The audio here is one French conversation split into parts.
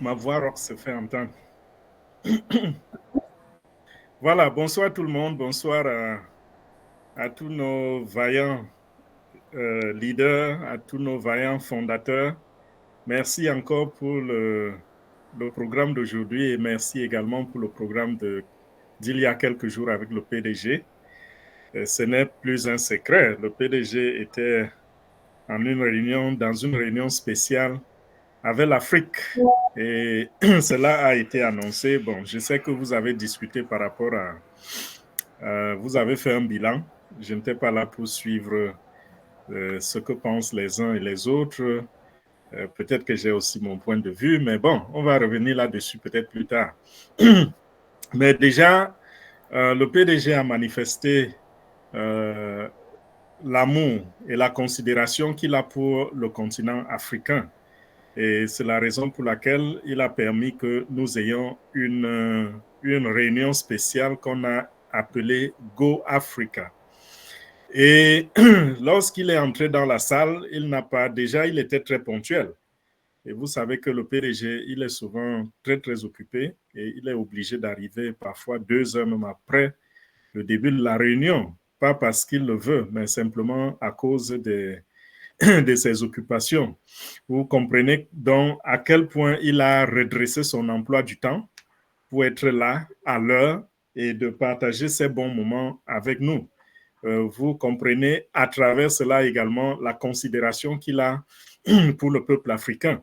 Ma voix rock se fait entendre. Voilà, bonsoir tout le monde, bonsoir à tous nos vaillants leaders, à tous nos vaillants fondateurs. Merci encore pour le programme d'aujourd'hui et merci également pour le programme d'il y a quelques jours avec le PDG. Ce n'est plus un secret, le PDG était dans une réunion spéciale avec l'Afrique. Et cela a été annoncé. Bon, je sais que vous avez discuté par rapport vous avez fait un bilan. Je n'étais pas là pour suivre ce que pensent les uns et les autres. Peut-être que j'ai aussi mon point de vue, mais bon, on va revenir là-dessus peut-être plus tard. Mais déjà, le PDG a manifesté l'amour et la considération qu'il a pour le continent africain. Et c'est la raison pour laquelle il a permis que nous ayons une réunion spéciale qu'on a appelée Go Africa. Et lorsqu'il est entré dans la salle, il était très ponctuel. Et vous savez que le PDG, il est souvent très, très occupé et il est obligé d'arriver parfois 2 heures même après le début de la réunion. Pas parce qu'il le veut, mais simplement à cause de ses occupations. Vous comprenez donc à quel point il a redressé son emploi du temps pour être là à l'heure et de partager ces bons moments avec nous. Vous comprenez à travers cela également la considération qu'il a pour le peuple africain.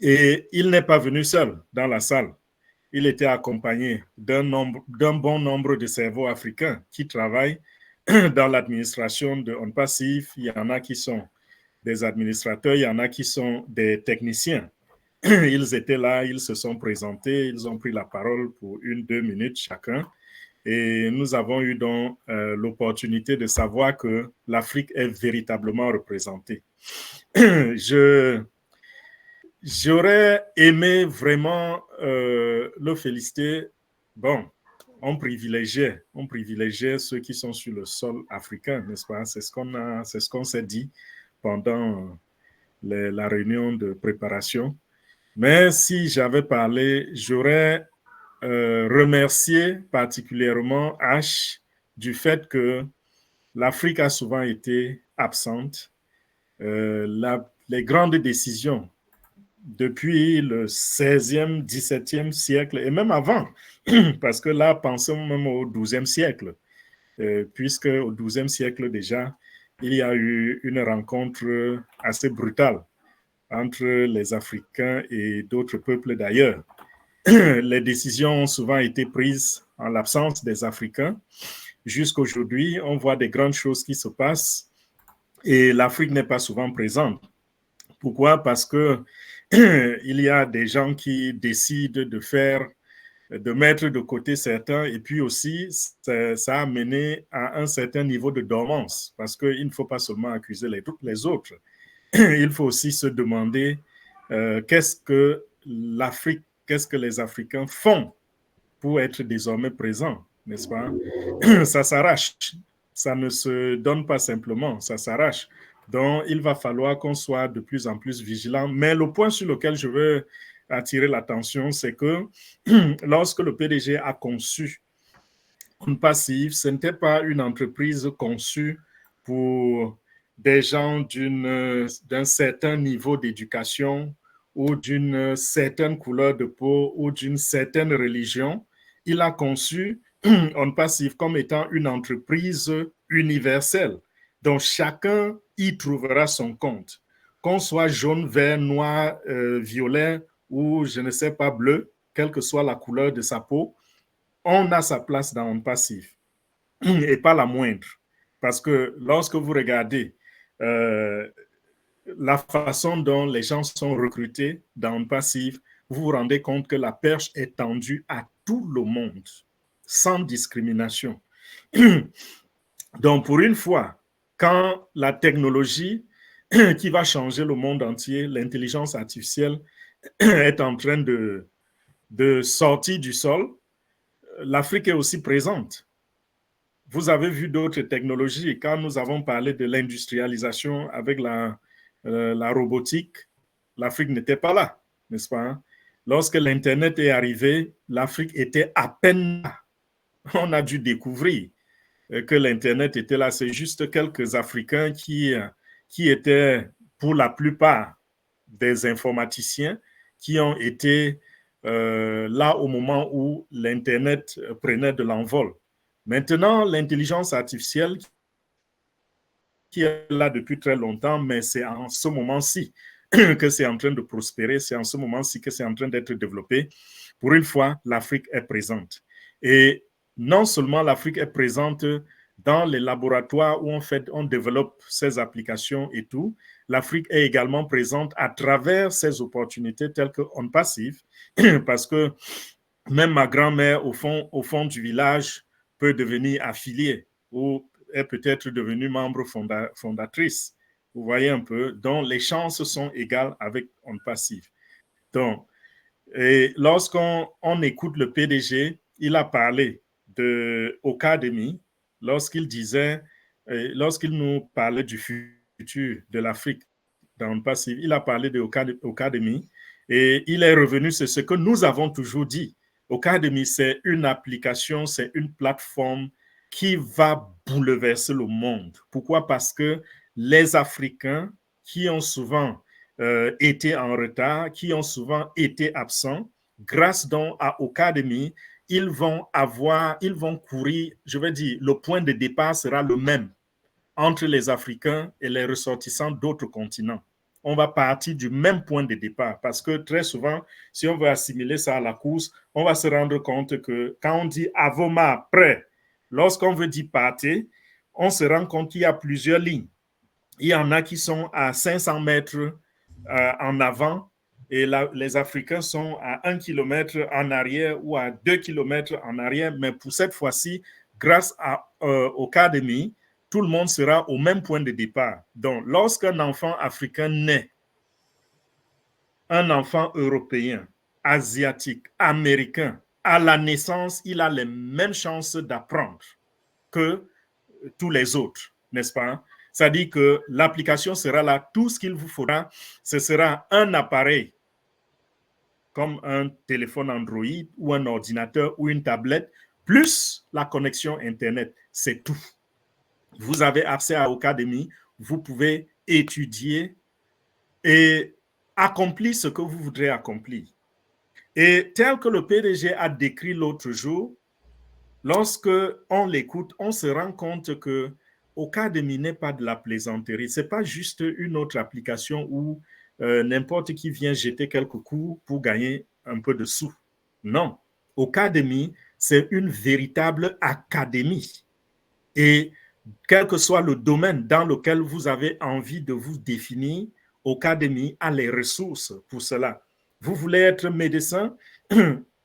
Et il n'est pas venu seul dans la salle. Il était accompagné d'un bon nombre de cerveaux africains qui travaillent dans l'administration de ONPASIF. Il y en a qui sont des administrateurs, il y en a qui sont des techniciens. Ils étaient là, ils se sont présentés, ils ont pris la parole pour 1-2 minutes chacun. Et nous avons eu donc l'opportunité de savoir que l'Afrique est véritablement représentée. J'aurais aimé vraiment le féliciter. Bon, on privilégiait ceux qui sont sur le sol africain, n'est-ce pas? C'est ce qu'on s'est dit pendant la réunion de préparation. Mais si j'avais parlé, j'aurais remercié particulièrement H du fait que l'Afrique a souvent été absente. Les grandes décisions depuis le 16e, 17e siècle et même avant, parce que là, pensons même au 12e siècle, puisque au 12e siècle déjà, il y a eu une rencontre assez brutale entre les Africains et d'autres peuples d'ailleurs. Les décisions ont souvent été prises en l'absence des Africains. Jusqu'aujourd'hui, on voit des grandes choses qui se passent et l'Afrique n'est pas souvent présente. Pourquoi? Parce que il y a des gens qui décident de mettre de côté certains et puis aussi ça a mené à un certain niveau de dormance parce qu'il ne faut pas seulement accuser les autres. Il faut aussi se demander qu'est-ce que les Africains font pour être désormais présents, n'est-ce pas? Ça s'arrache, ça ne se donne pas simplement, ça s'arrache. Donc, il va falloir qu'on soit de plus en plus vigilant. Mais le point sur lequel je veux attirer l'attention, c'est que lorsque le PDG a conçu ONPASIF, ce n'était pas une entreprise conçue pour des gens d'un certain niveau d'éducation ou d'une certaine couleur de peau ou d'une certaine religion. Il a conçu ONPASIF comme étant une entreprise universelle dont chacun y trouvera son compte. Qu'on soit jaune, vert, noir, violet ou je ne sais pas bleu, quelle que soit la couleur de sa peau, on a sa place dans ONPASIF et pas la moindre. Parce que lorsque vous regardez la façon dont les gens sont recrutés dans ONPASIF, vous vous rendez compte que la perche est tendue à tout le monde, sans discrimination. Donc, pour une fois, quand la technologie qui va changer le monde entier, l'intelligence artificielle, est en train de sortir du sol, l'Afrique est aussi présente. Vous avez vu d'autres technologies. Quand nous avons parlé de l'industrialisation avec la robotique, l'Afrique n'était pas là, n'est-ce pas? Lorsque l'Internet est arrivé, l'Afrique était à peine là. On a dû découvrir que l'Internet était là. C'est juste quelques Africains qui étaient, pour la plupart, des informaticiens qui ont été là au moment où l'Internet prenait de l'envol. Maintenant, l'intelligence artificielle qui est là depuis très longtemps, mais c'est en ce moment-ci que c'est en train de prospérer, c'est en ce moment-ci que c'est en train d'être développé. Pour une fois, l'Afrique est présente. Et non seulement l'Afrique est présente dans les laboratoires où on développe ces applications et tout, l'Afrique est également présente à travers ces opportunités telles que On Passive, parce que même ma grand-mère au fond du village peut devenir affiliée ou est peut-être devenue membre fondatrice. Vous voyez un peu, donc les chances sont égales avec On Passive. Donc, et lorsqu'on écoute le PDG, il a parlé de Ocademy lorsqu'il disait, lorsqu'il nous parlait du futur de l'Afrique dans le passé, il a parlé de Ocademy et il est revenu sur ce que nous avons toujours dit. Ocademy, c'est une application, c'est une plateforme qui va bouleverser le monde. Pourquoi? Parce que les Africains qui ont souvent été en retard, qui ont souvent été absents, grâce donc à Ocademy, ils vont courir, je vais dire, le point de départ sera le même entre les Africains et les ressortissants d'autres continents. On va partir du même point de départ parce que très souvent, si on veut assimiler ça à la course, on va se rendre compte que quand on dit Avoma prêt, lorsqu'on veut dire partez, on se rend compte qu'il y a plusieurs lignes. Il y en a qui sont à 500 mètres en avant et les Africains sont à 1 kilomètre en arrière ou à 2 kilomètres en arrière. Mais pour cette fois-ci, grâce au Ocademy, tout le monde sera au même point de départ. Donc, lorsqu'un enfant africain naît, un enfant européen, asiatique, américain, à la naissance, il a les mêmes chances d'apprendre que tous les autres, n'est-ce pas? C'est-à-dire que l'application sera là. Tout ce qu'il vous faudra, ce sera un appareil comme un téléphone Android ou un ordinateur ou une tablette, plus la connexion Internet. C'est tout. Vous avez accès à Ocademy, vous pouvez étudier et accomplir ce que vous voudrez accomplir. Et tel que le PDG a décrit l'autre jour, lorsque on l'écoute, on se rend compte que Ocademy n'est pas de la plaisanterie. Ce n'est pas juste une autre application où n'importe qui vient jeter quelques coups pour gagner un peu de sous. Non. Ocademy, c'est une véritable académie. Et quel que soit le domaine dans lequel vous avez envie de vous définir, Ocademy a les ressources pour cela. Vous voulez être médecin,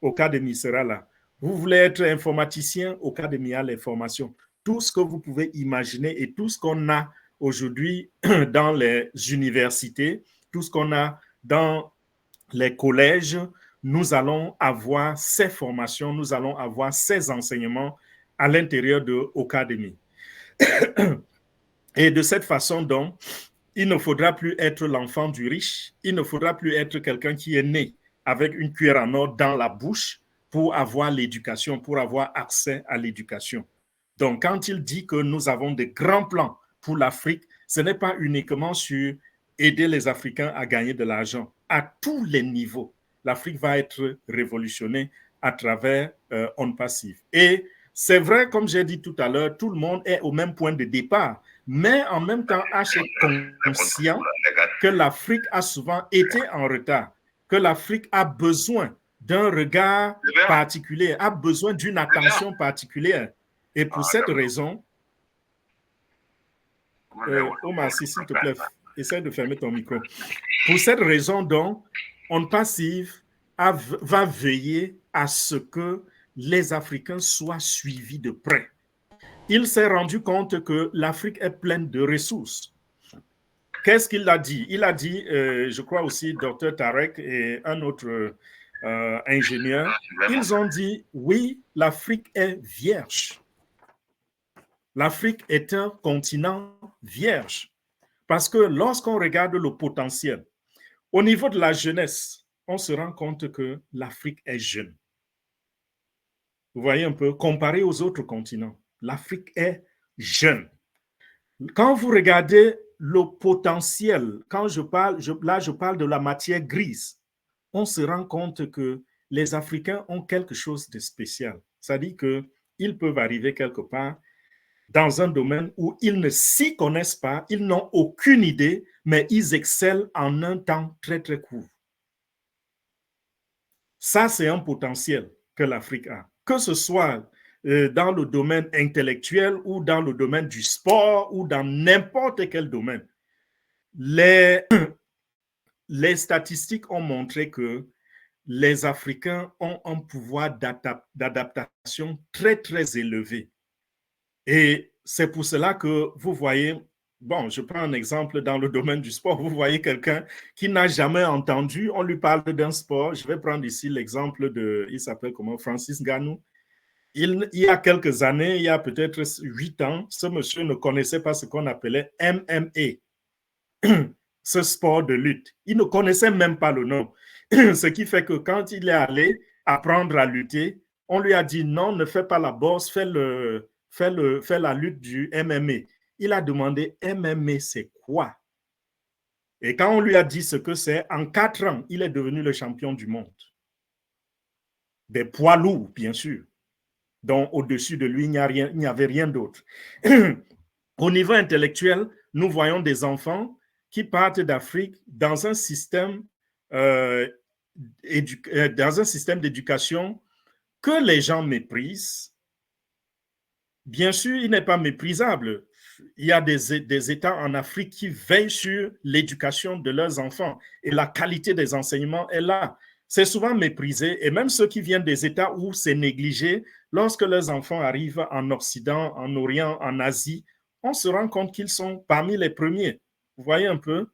Ocademy sera là. Vous voulez être informaticien, Ocademy a les formations. Tout ce que vous pouvez imaginer et tout ce qu'on a aujourd'hui dans les universités, tout ce qu'on a dans les collèges, nous allons avoir ces formations, nous allons avoir ces enseignements à l'intérieur de Ocademy. Et de cette façon, donc, il ne faudra plus être l'enfant du riche, il ne faudra plus être quelqu'un qui est né avec une cuillère en or dans la bouche pour avoir l'éducation, pour avoir accès à l'éducation. Donc, quand il dit que nous avons de grands plans pour l'Afrique, ce n'est pas uniquement sur aider les Africains à gagner de l'argent. À tous les niveaux, l'Afrique va être révolutionnée à travers On Passive. Et c'est vrai, comme j'ai dit tout à l'heure, tout le monde est au même point de départ, mais en même temps, H est conscient que l'Afrique a souvent été en retard, que l'Afrique a besoin d'un regard particulier, a besoin d'une attention particulière. Et pour cette raison, Omar, s'il te plaît, essaie de fermer ton micro. Pour cette raison, donc, On Passive va veiller à ce que les Africains soient suivis de près. Il s'est rendu compte que l'Afrique est pleine de ressources. Qu'est-ce qu'il a dit? Il a dit, je crois aussi, Dr Tarek et un autre ingénieur, ils ont dit, oui, l'Afrique est vierge. L'Afrique est un continent vierge. Parce que lorsqu'on regarde le potentiel, au niveau de la jeunesse, on se rend compte que l'Afrique est jeune. Vous voyez un peu, comparé aux autres continents, l'Afrique est jeune. Quand vous regardez le potentiel, quand je parle de la matière grise, on se rend compte que les Africains ont quelque chose de spécial. C'est-à-dire qu'ils peuvent arriver quelque part dans un domaine où ils ne s'y connaissent pas, ils n'ont aucune idée, mais ils excellent en un temps très, très court. Ça, c'est un potentiel que l'Afrique a. Que ce soit dans le domaine intellectuel ou dans le domaine du sport ou dans n'importe quel domaine. Les statistiques ont montré que les Africains ont un pouvoir d'adaptation très, très élevé. Et c'est pour cela que vous voyez, bon, je prends un exemple dans le domaine du sport, vous voyez quelqu'un qui n'a jamais entendu, on lui parle d'un sport, je vais prendre ici l'exemple de, il s'appelle comment, Francis Ngannou. Il y a quelques années, il y a peut-être 8 ans, ce monsieur ne connaissait pas ce qu'on appelait MMA, ce sport de lutte. Il ne connaissait même pas le nom. Ce qui fait que quand il est allé apprendre à lutter, on lui a dit non, ne fais pas la boxe, fais la lutte du MMA. Il a demandé MMA, c'est quoi? Et quand on lui a dit ce que c'est, en 4 ans, il est devenu le champion du monde. Des poids lourds, bien sûr. Donc, au-dessus de lui, il n'y avait rien d'autre. Au niveau intellectuel, nous voyons des enfants qui partent d'Afrique dans un système d'éducation que les gens méprisent. Bien sûr, il n'est pas méprisable. Il y a des États en Afrique qui veillent sur l'éducation de leurs enfants et la qualité des enseignements est là. C'est souvent méprisé et même ceux qui viennent des États où c'est négligé, lorsque leurs enfants arrivent en Occident, en Orient, en Asie, on se rend compte qu'ils sont parmi les premiers. Vous voyez un peu?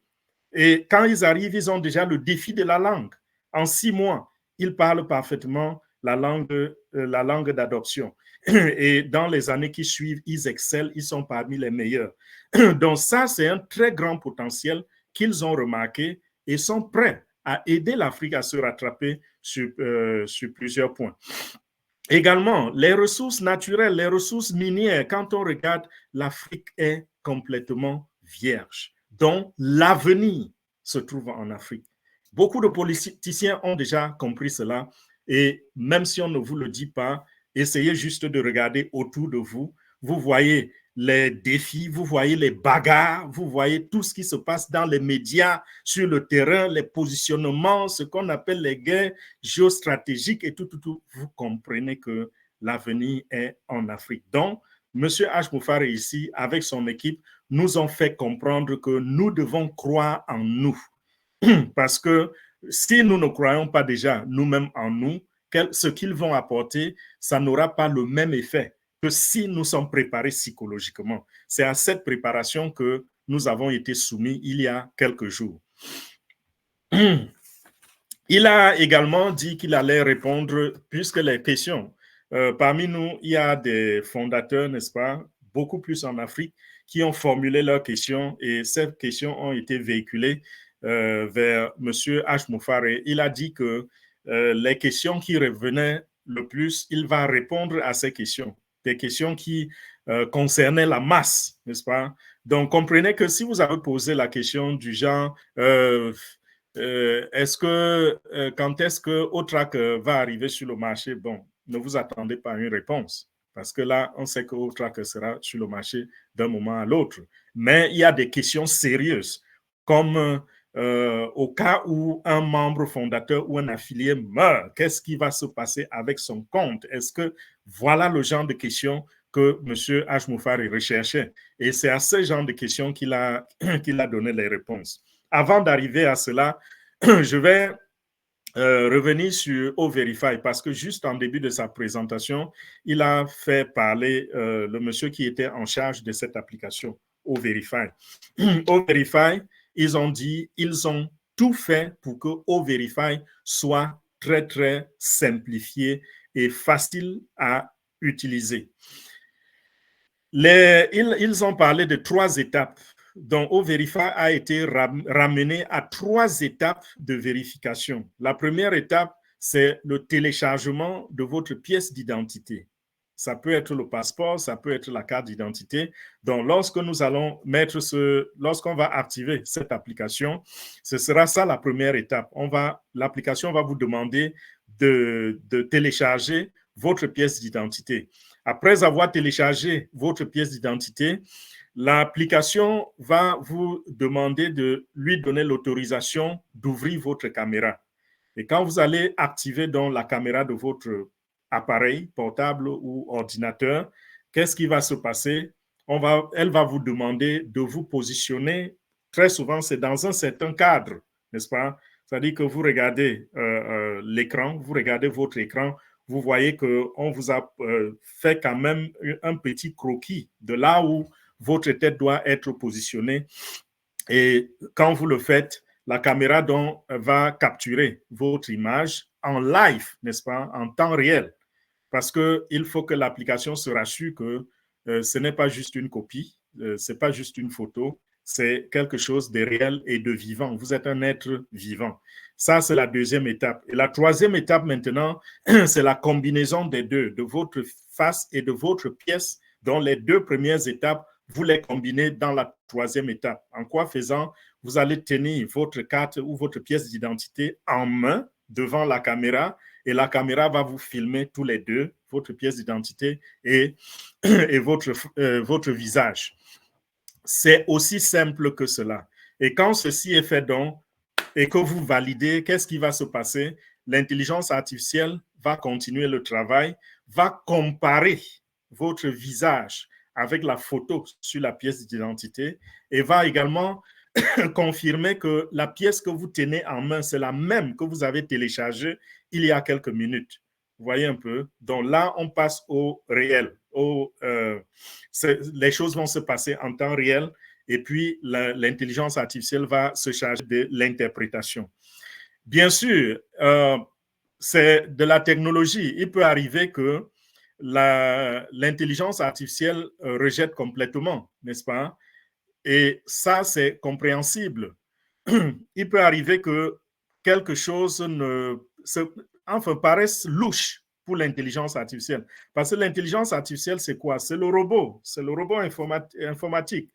Et quand ils arrivent, ils ont déjà le défi de la langue. En 6 mois, ils parlent parfaitement la langue d'adoption. Et dans les années qui suivent, ils excellent, ils sont parmi les meilleurs. Donc ça, c'est un très grand potentiel qu'ils ont remarqué et sont prêts à aider l'Afrique à se rattraper sur plusieurs points. Également, les ressources naturelles, les ressources minières, quand on regarde, l'Afrique est complètement vierge. Donc, l'avenir se trouve en Afrique. Beaucoup de politiciens ont déjà compris cela et même si on ne vous le dit pas, essayez juste de regarder autour de vous. Vous voyez les défis, vous voyez les bagarres, vous voyez tout ce qui se passe dans les médias, sur le terrain, les positionnements, ce qu'on appelle les guerres géostratégiques et tout. Vous comprenez que l'avenir est en Afrique. Donc, M. H. Moufare ici, avec son équipe, nous ont fait comprendre que nous devons croire en nous. Parce que si nous ne croyons pas déjà nous-mêmes en nous, ce qu'ils vont apporter, ça n'aura pas le même effet que si nous sommes préparés psychologiquement. C'est à cette préparation que nous avons été soumis il y a quelques jours. Il a également dit qu'il allait répondre, puisque les questions, parmi nous, il y a des fondateurs, n'est-ce pas, beaucoup plus en Afrique, qui ont formulé leurs questions et ces questions ont été véhiculées vers M. H. Moufare. Il a dit que les questions qui revenaient le plus, il va répondre à ces questions. Des questions qui concernaient la masse, n'est-ce pas? Donc, comprenez que si vous avez posé la question du genre quand est-ce que Outrak va arriver sur le marché, bon, ne vous attendez pas à une réponse. Parce que là, on sait que Outrak sera sur le marché d'un moment à l'autre. Mais il y a des questions sérieuses, comme au cas où un membre fondateur ou un affilié meurt, qu'est-ce qui va se passer avec son compte? Est-ce que voilà le genre de questions que M. H. Moufare recherchait? Et c'est à ce genre de questions qu'il a donné les réponses. Avant d'arriver à cela, je vais revenir sur O-Verify parce que juste en début de sa présentation, il a fait parler le monsieur qui était en charge de cette application, O-Verify. O-Verify, ils ont dit, ils ont tout fait pour que O-Verify soit très, très simplifié et facile à utiliser. Ils ont parlé de 3 étapes donc O-Verify a été ramené à 3 étapes de vérification. La première étape, c'est le téléchargement de votre pièce d'identité. Ça peut être le passeport, ça peut être la carte d'identité. Donc, lorsque nous allons lorsqu'on va activer cette application, ce sera ça la première étape. L'application va vous demander de télécharger votre pièce d'identité. Après avoir téléchargé votre pièce d'identité, l'application va vous demander de lui donner l'autorisation d'ouvrir votre caméra. Et quand vous allez activer donc la caméra de votre appareil portable ou ordinateur, qu'est-ce qui va se passer? Elle va vous demander de vous positionner. Très souvent, c'est dans un certain cadre, n'est-ce pas? C'est-à-dire que vous regardez l'écran, vous regardez votre écran, vous voyez qu'on vous a fait quand même un petit croquis de là où votre tête doit être positionnée. Et quand vous le faites, la caméra donc va capturer votre image en live, n'est-ce pas, en temps réel. Parce qu'il faut que l'application se rassure que ce n'est pas juste une copie, ce n'est pas juste une photo, c'est quelque chose de réel et de vivant. Vous êtes un être vivant. Ça, c'est la deuxième étape. Et la troisième étape maintenant, c'est la combinaison des deux, de votre face et de votre pièce, dont les 2 premières étapes, vous les combinez dans la troisième étape. En quoi faisant, vous allez tenir votre carte ou votre pièce d'identité en main devant la caméra et la caméra va vous filmer tous les deux, votre pièce d'identité et votre visage. C'est aussi simple que cela. Et quand ceci est fait donc, et que vous validez, qu'est-ce qui va se passer? L'intelligence artificielle va continuer le travail, va comparer votre visage avec la photo sur la pièce d'identité et va également confirmer que la pièce que vous tenez en main, c'est la même que vous avez téléchargée il y a quelques minutes. Vous voyez un peu? Donc là, on passe au réel. Les choses vont se passer en temps réel et puis l'intelligence artificielle va se charger de l'interprétation. Bien sûr, c'est de la technologie. Il peut arriver que l'intelligence artificielle rejette complètement, n'est-ce pas? Et ça, c'est compréhensible. Il peut arriver que quelque chose paraisse louche pour l'intelligence artificielle. Parce que l'intelligence artificielle, c'est quoi? C'est le robot. C'est le robot informatique.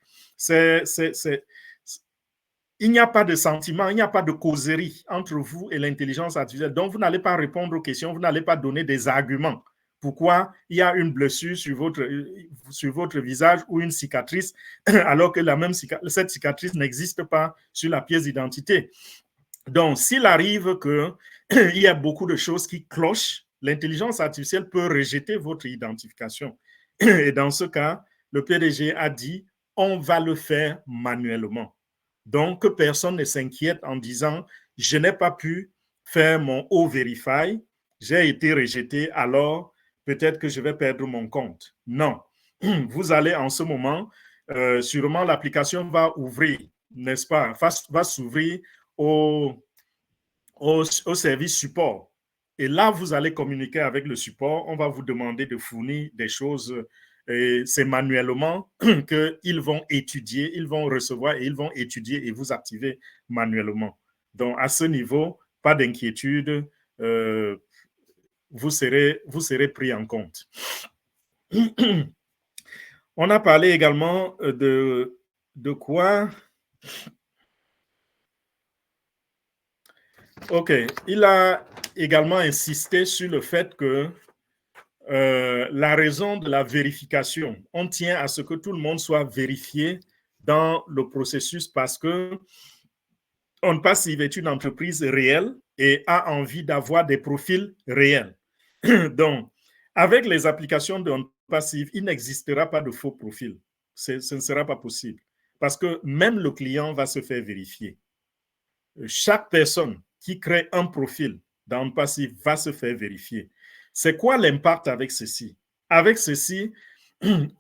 Il n'y a pas de sentiment, il n'y a pas de causerie entre vous et l'intelligence artificielle. Donc, vous n'allez pas répondre aux questions, vous n'allez pas donner des arguments. Pourquoi il y a une blessure sur votre visage ou une cicatrice, alors que cette cicatrice n'existe pas sur la pièce d'identité. Donc, s'il arrive qu'il y a beaucoup de choses qui clochent, l'intelligence artificielle peut rejeter votre identification. Et dans ce cas, le PDG a dit, on va le faire manuellement. Donc, que personne ne s'inquiète en disant, je n'ai pas pu faire mon O-Verify, j'ai été rejeté, alors peut-être que je vais perdre mon compte. Non. Vous allez en ce moment, sûrement l'application va ouvrir, n'est-ce pas, va s'ouvrir au service support. Et là, vous allez communiquer avec le support. On va vous demander de fournir des choses. C'est manuellement qu'ils vont étudier, ils vont recevoir et ils vont étudier et vous activer manuellement. Donc, à ce niveau, pas d'inquiétude. Vous serez pris en compte. On a parlé également de quoi? OK. Il a également insisté sur le fait que la raison de la vérification, on tient à ce que tout le monde soit vérifié dans le processus parce que OnPassive est une entreprise réelle et a envie d'avoir des profils réels. Donc, avec les applications de OnPassive, il n'existera pas de faux profils. Ce ne sera pas possible parce que même le client va se faire vérifier. Chaque personne qui crée un profil dans OnPassive va se faire vérifier. C'est quoi l'impact avec ceci? Avec ceci,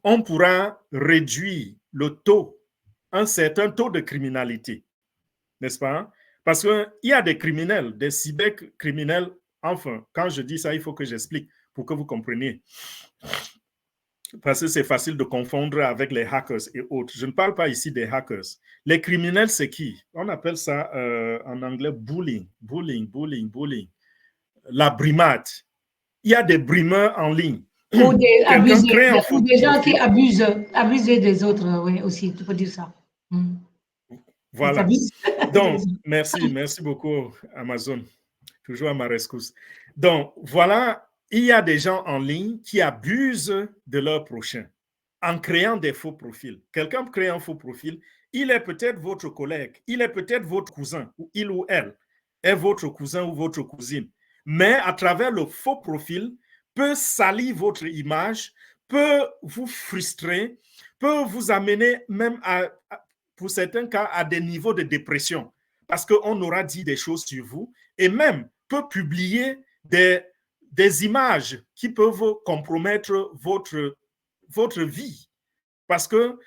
on pourra réduire le taux, un certain taux de criminalité, n'est-ce pas? Parce qu'il y a des criminels, des cybercriminels. Enfin, quand je dis ça, il faut que j'explique pour que vous compreniez. parce que c'est facile de confondre avec les hackers et autres. Je ne parle pas ici des hackers. Les criminels, c'est qui? On appelle ça en anglais bullying. La brimade. Il y a des brimeurs en ligne. Ou des Quelqu'un abusés, crée un ou faux des gens qui profil. abusent des autres, oui, aussi, tu peux dire ça. Voilà. Donc, merci beaucoup, Amazon. Toujours à ma rescousse. Donc, voilà, il y a des gens en ligne qui abusent de leur prochain en créant des faux profils. Quelqu'un crée un faux profil, il est peut-être votre collègue, il est peut-être votre cousin, ou il ou elle est votre cousin ou votre cousine. Mais à travers le faux profil, peut salir votre image, peut vous frustrer, peut vous amener même pour certains cas, à des niveaux de dépression. Parce qu'on aura dit des choses sur vous et même peut publier des images qui peuvent compromettre votre vie. Parce que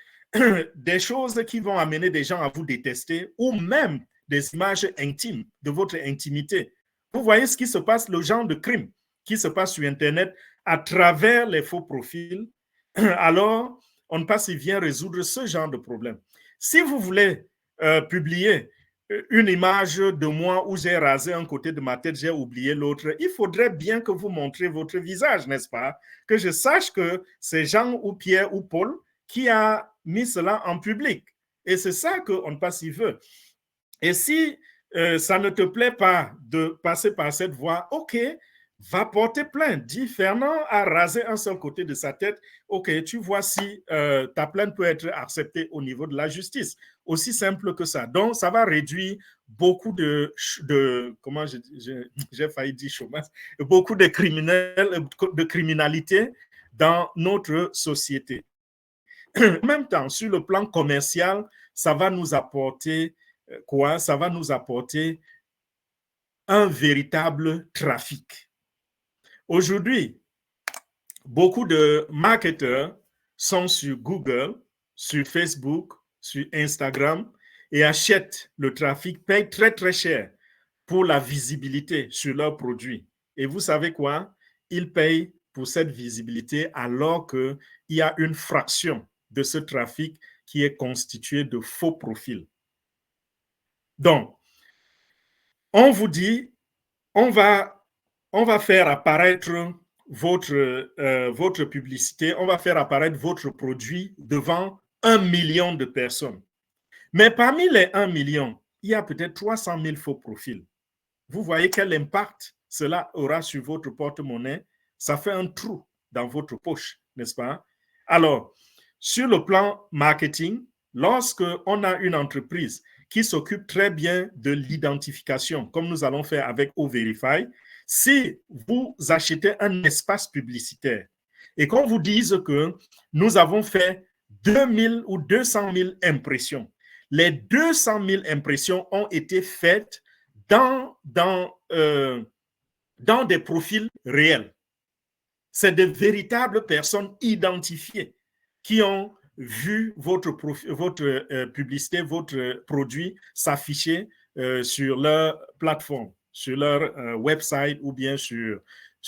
des choses qui vont amener des gens à vous détester ou même des images intimes de votre intimité. Vous voyez ce qui se passe, le genre de crime qui se passe sur Internet à travers les faux profils. Alors, on ne peut pas si bien résoudre ce genre de problème. Si vous voulez publier une image de moi où j'ai rasé un côté de ma tête, j'ai oublié l'autre, il faudrait bien que vous montrez votre visage, n'est-ce pas? Que je sache que c'est Jean ou Pierre ou Paul qui a mis cela en public. Et c'est ça qu'on ne pas s'y veut. Et si ça ne te plaît pas de passer par cette voie, ok, va porter plainte. Dis, Fernand a rasé un seul côté de sa tête. Ok, tu vois si ta plainte peut être acceptée au niveau de la justice. Aussi simple que ça. Donc, ça va réduire beaucoup de comment j'ai failli dire chômage, beaucoup de criminalité dans notre société. En même temps, sur le plan commercial, ça va nous apporter quoi? Ça va nous apporter un véritable trafic. Aujourd'hui, beaucoup de marketeurs sont sur Google, sur Facebook, sur Instagram et achètent le trafic, payent très très cher pour la visibilité sur leurs produits. Et vous savez quoi? Ils payent pour cette visibilité alors qu'il y a une fraction de ce trafic qui est constitué de faux profils. Donc, on vous dit, on va faire apparaître votre publicité, on va faire apparaître votre produit devant 1 million de personnes. Mais parmi les 1 million, il y a peut-être 300 000 faux profils. Vous voyez quel impact cela aura sur votre porte-monnaie. Ça fait un trou dans votre poche, n'est-ce pas? Alors, sur le plan marketing, lorsque on a une entreprise qui s'occupe très bien de l'identification, comme nous allons faire avec O-Verify, si vous achetez un espace publicitaire et qu'on vous dise que nous avons fait 2000 ou 200 000 impressions, les 200 000 impressions ont été faites dans des profils réels. C'est de véritables personnes identifiées qui ont vu votre publicité, votre produit s'afficher sur leur plateforme, sur leur website ou bien sur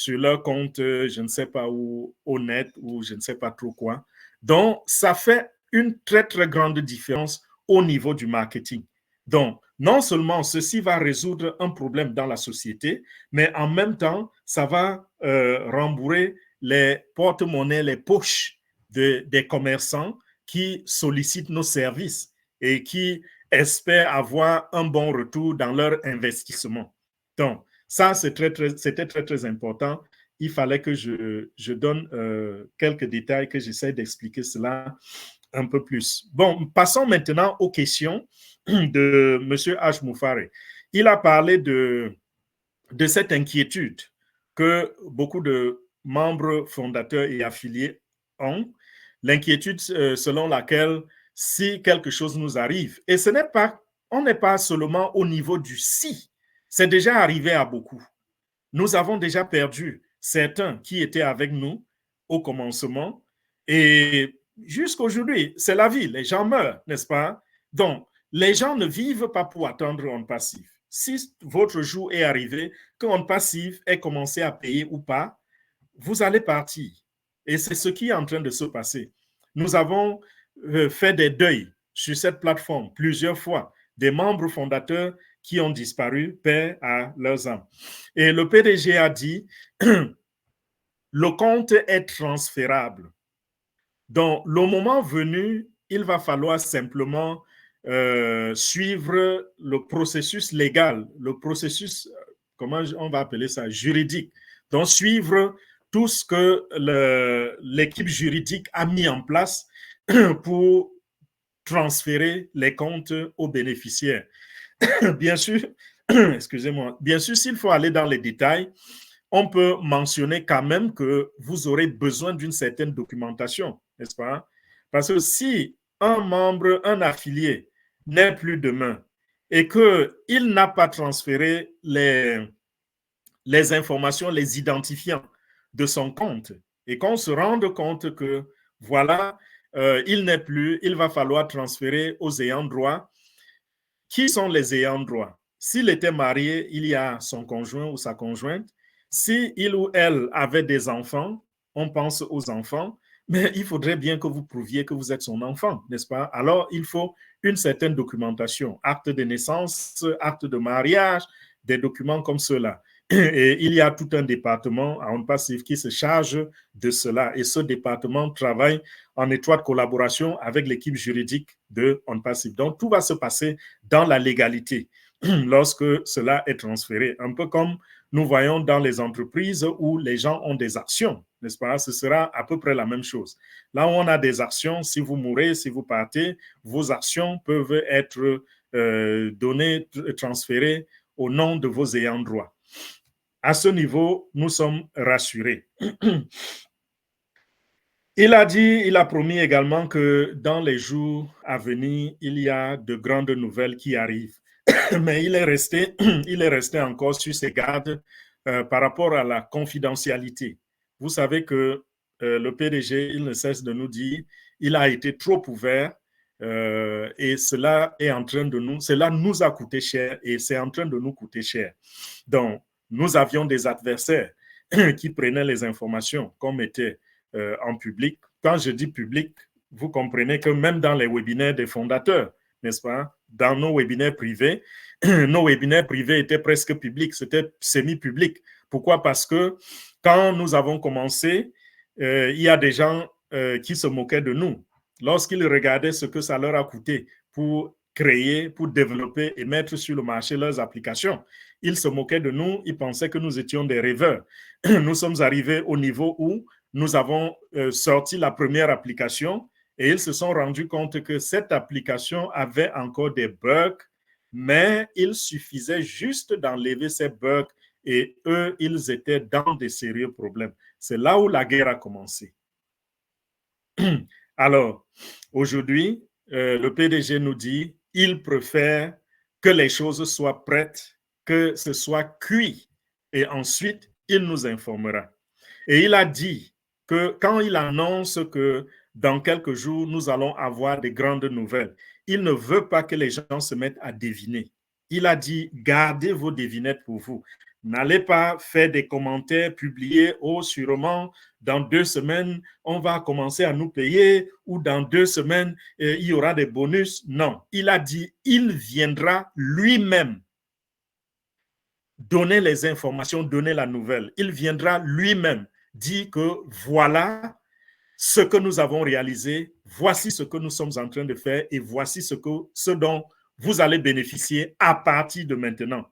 leur compte, je ne sais pas où, au net ou je ne sais pas trop quoi. Donc, ça fait une très, très grande différence au niveau du marketing. Donc, non seulement ceci va résoudre un problème dans la société, mais en même temps, ça va rembourrer les porte-monnaies, les poches des commerçants qui sollicitent nos services et qui espèrent avoir un bon retour dans leur investissement. Donc, ça, c'était très, très important. Il fallait que je donne quelques détails, que j'essaie d'expliquer cela un peu plus. Bon, passons maintenant aux questions de M. H. Moufare. Il a parlé de cette inquiétude que beaucoup de membres fondateurs et affiliés ont, l'inquiétude selon laquelle si quelque chose nous arrive, et ce n'est pas, on n'est pas seulement au niveau du si, c'est déjà arrivé à beaucoup. Nous avons déjà perdu certains qui étaient avec nous au commencement et jusqu'aujourd'hui, c'est la vie, les gens meurent, n'est-ce pas? Donc, les gens ne vivent pas pour attendre en passif. Si votre jour est arrivé, qu'en passif ait commencé à payer ou pas, vous allez partir. Et c'est ce qui est en train de se passer. Nous avons fait des deuils sur cette plateforme plusieurs fois, des membres fondateurs qui ont disparu, paix à leurs âmes. Et le PDG a dit, le compte est transférable. Donc, le moment venu, il va falloir simplement suivre le processus légal, le processus, comment on va appeler ça, juridique. Donc, suivre tout ce que l'équipe juridique a mis en place pour transférer les comptes aux bénéficiaires. Bien sûr, excusez-moi, bien sûr, s'il faut aller dans les détails, on peut mentionner quand même que vous aurez besoin d'une certaine documentation, n'est-ce pas? Parce que si un membre, un affilié n'est plus demain et qu'il n'a pas transféré les informations, les identifiants de son compte et qu'on se rende compte que voilà, il n'est plus, il va falloir transférer aux ayants droit. Qui sont les ayants droit? S'il était marié, il y a son conjoint ou sa conjointe. Si il ou elle avait des enfants, on pense aux enfants, mais il faudrait bien que vous prouviez que vous êtes son enfant, n'est-ce pas? Alors, il faut une certaine documentation, acte de naissance, acte de mariage, des documents comme cela. Et il y a tout un département à ONPASSIF qui se charge de cela. Et ce département travaille en étroite collaboration avec l'équipe juridique de ONPASSIF. Donc, tout va se passer dans la légalité lorsque cela est transféré. Un peu comme nous voyons dans les entreprises où les gens ont des actions, n'est-ce pas? Ce sera à peu près la même chose. Là où on a des actions, si vous mourrez, si vous partez, vos actions peuvent être données, transférées au nom de vos ayants droit. À ce niveau, nous sommes rassurés. Il a promis également que dans les jours à venir, il y a de grandes nouvelles qui arrivent. Mais il est resté encore sur ses gardes par rapport à la confidentialité. Vous savez que le PDG, il ne cesse de nous dire, il a été trop ouvert et cela nous a coûté cher et c'est en train de nous coûter cher. Donc, nous avions des adversaires qui prenaient les informations comme était en public. Quand je dis public, vous comprenez que même dans les webinaires des fondateurs, n'est-ce pas, dans nos webinaires privés étaient presque publics, c'était semi-public. Pourquoi? Parce que quand nous avons commencé, il y a des gens qui se moquaient de nous. Lorsqu'ils regardaient ce que ça leur a coûté pour créer, pour développer et mettre sur le marché leurs applications, ils se moquaient de nous, ils pensaient que nous étions des rêveurs. Nous sommes arrivés au niveau où nous avons sorti la première application et ils se sont rendus compte que cette application avait encore des bugs, mais il suffisait juste d'enlever ces bugs et eux, ils étaient dans des sérieux problèmes. C'est là où la guerre a commencé. Alors, aujourd'hui, le PDG nous dit il préfère que les choses soient prêtes, que ce soit cuit et ensuite, il nous informera. Et il a dit que quand il annonce que dans quelques jours, nous allons avoir des grandes nouvelles, il ne veut pas que les gens se mettent à deviner. Il a dit, gardez vos devinettes pour vous. N'allez pas faire des commentaires publiés, oh, sûrement, dans 2 semaines, on va commencer à nous payer, ou dans 2 semaines, il y aura des bonus. Non, il a dit, il viendra lui-même donner les informations, donner la nouvelle. Il viendra lui-même dire que voilà ce que nous avons réalisé, voici ce que nous sommes en train de faire et voici ce dont vous allez bénéficier à partir de maintenant.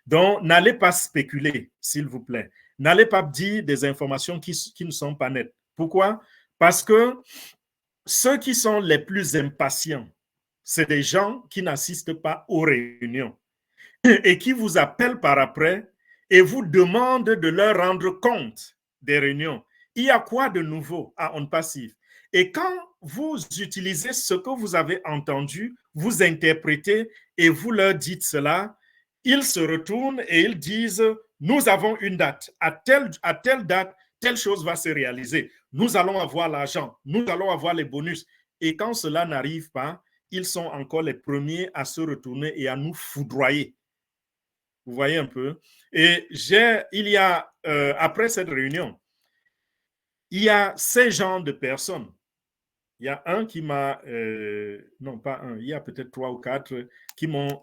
Donc, n'allez pas spéculer, s'il vous plaît. N'allez pas dire des informations qui ne sont pas nettes. Pourquoi? Parce que ceux qui sont les plus impatients, c'est des gens qui n'assistent pas aux réunions et qui vous appellent par après et vous demandent de leur rendre compte des réunions. Il y a quoi de nouveau à ONPASSIF? Et quand vous utilisez ce que vous avez entendu, vous interprétez et vous leur dites cela, ils se retournent et ils disent, nous avons une date. À telle date, telle chose va se réaliser. Nous allons avoir l'argent, nous allons avoir les bonus. Et quand cela n'arrive pas, ils sont encore les premiers à se retourner et à nous foudroyer. Vous voyez un peu? Et après cette réunion, il y a ces genres de personnes. Il y a un qui m'a, non pas un, il y a peut-être 3 ou 4 qui m'ont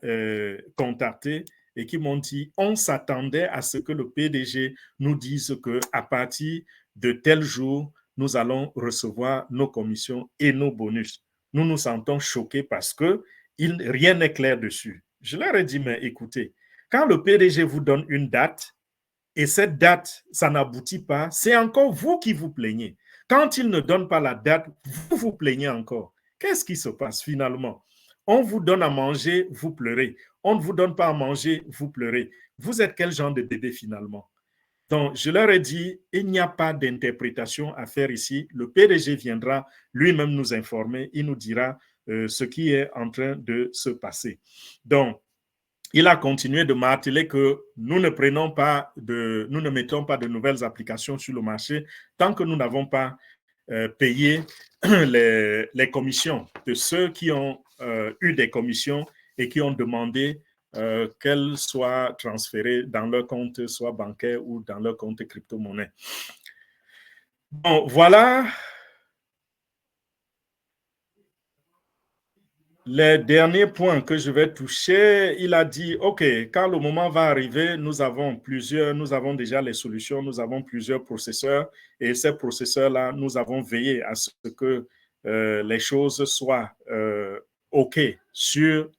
contacté et qui m'ont dit, on s'attendait à ce que le PDG nous dise qu'à partir de tel jour, nous allons recevoir nos commissions et nos bonus. Nous nous sentons choqués parce que rien n'est clair dessus. Je leur ai dit, mais écoutez, quand le PDG vous donne une date et cette date, ça n'aboutit pas, c'est encore vous qui vous plaignez. Quand il ne donne pas la date, vous vous plaignez encore. Qu'est-ce qui se passe finalement? On vous donne à manger, vous pleurez. On ne vous donne pas à manger, vous pleurez. Vous êtes quel genre de bébé finalement? Donc, je leur ai dit, il n'y a pas d'interprétation à faire ici. Le PDG viendra lui-même nous informer. Il nous dira ce qui est en train de se passer. Donc, il a continué de marteler que nous ne mettons pas de nouvelles applications sur le marché tant que nous n'avons pas payé les commissions de ceux qui ont eu des commissions et qui ont demandé qu'elles soient transférées dans leur compte, soit bancaire ou dans leur compte crypto-monnaie. Bon, voilà les derniers points que je vais toucher. Il a dit, OK, quand le moment va arriver, nous avons déjà les solutions, nous avons plusieurs processeurs et ces processeurs-là, nous avons veillé à ce que les choses soient OK sur,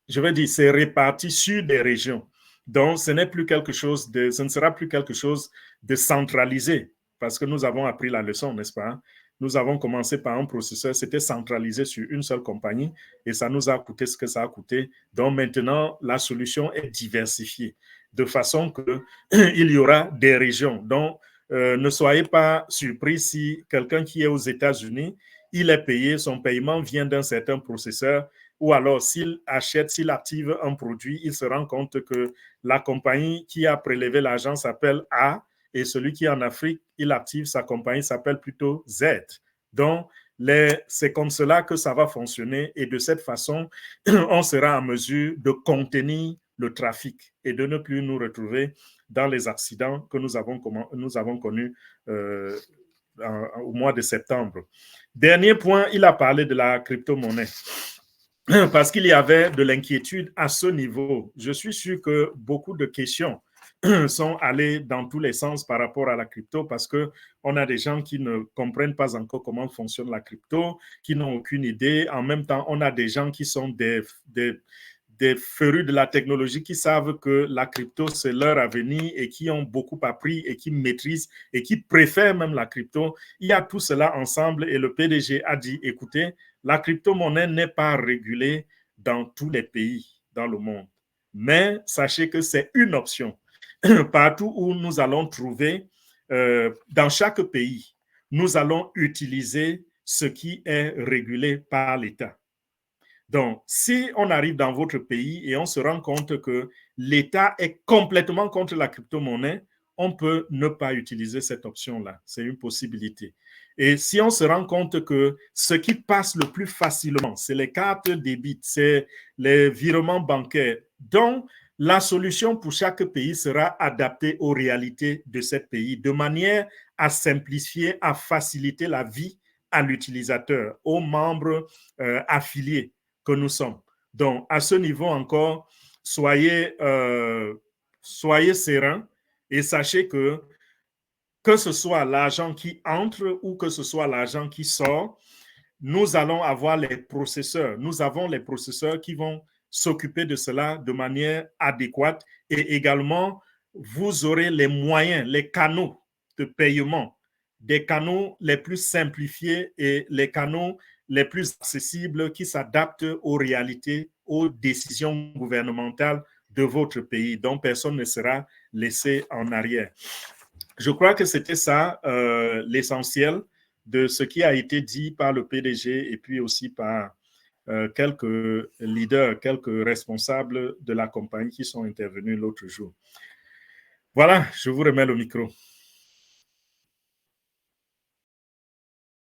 je vais dire, c'est réparti sur des régions. Donc, ce ne sera plus quelque chose de centralisé parce que nous avons appris la leçon, n'est-ce pas? Nous avons commencé par un processeur, c'était centralisé sur une seule compagnie et ça nous a coûté ce que ça a coûté. Donc maintenant, la solution est diversifiée de façon qu'il y aura des régions. Donc, ne soyez pas surpris si quelqu'un qui est aux États-Unis, il est payé, son paiement vient d'un certain processeur, ou alors s'il active un produit, il se rend compte que la compagnie qui a prélevé l'argent s'appelle A, et celui qui est en Afrique, il active sa compagnie, s'appelle plutôt Z. Donc, c'est comme cela que ça va fonctionner et de cette façon, on sera en mesure de contenir le trafic et de ne plus nous retrouver dans les accidents que nous avons connus au mois de septembre. Dernier point, il a parlé de la crypto-monnaie parce qu'il y avait de l'inquiétude à ce niveau. Je suis sûr que beaucoup de questions sont allés dans tous les sens par rapport à la crypto parce qu'on a des gens qui ne comprennent pas encore comment fonctionne la crypto, qui n'ont aucune idée. En même temps, on a des gens qui sont des férus de la technologie qui savent que la crypto, c'est leur avenir et qui ont beaucoup appris et qui maîtrisent et qui préfèrent même la crypto. Il y a tout cela ensemble et le PDG a dit, écoutez, la crypto-monnaie n'est pas régulée dans tous les pays dans le monde. Mais sachez que c'est une option. Partout où nous allons trouver, dans chaque pays, nous allons utiliser ce qui est régulé par l'État. Donc, si on arrive dans votre pays et on se rend compte que l'État est complètement contre la crypto-monnaie, on peut ne pas utiliser cette option-là. C'est une possibilité. Et si on se rend compte que ce qui passe le plus facilement, c'est les cartes débit, c'est les virements bancaires. Donc, la solution pour chaque pays sera adaptée aux réalités de ce pays de manière à simplifier, à faciliter la vie à l'utilisateur, aux membres affiliés que nous sommes. Donc, à ce niveau encore, soyez sereins et sachez que ce soit l'argent qui entre ou que ce soit l'argent qui sort, nous allons avoir les processeurs. Nous avons les processeurs qui vont s'occuper de cela de manière adéquate et également, vous aurez les moyens, les canaux de paiement, des canaux les plus simplifiés et les canaux les plus accessibles qui s'adaptent aux réalités, aux décisions gouvernementales de votre pays. Donc, personne ne sera laissé en arrière. Je crois que c'était ça l'essentiel de ce qui a été dit par le PDG et puis aussi par quelques leaders, quelques responsables de la compagnie qui sont intervenus l'autre jour. Voilà, je vous remets le micro.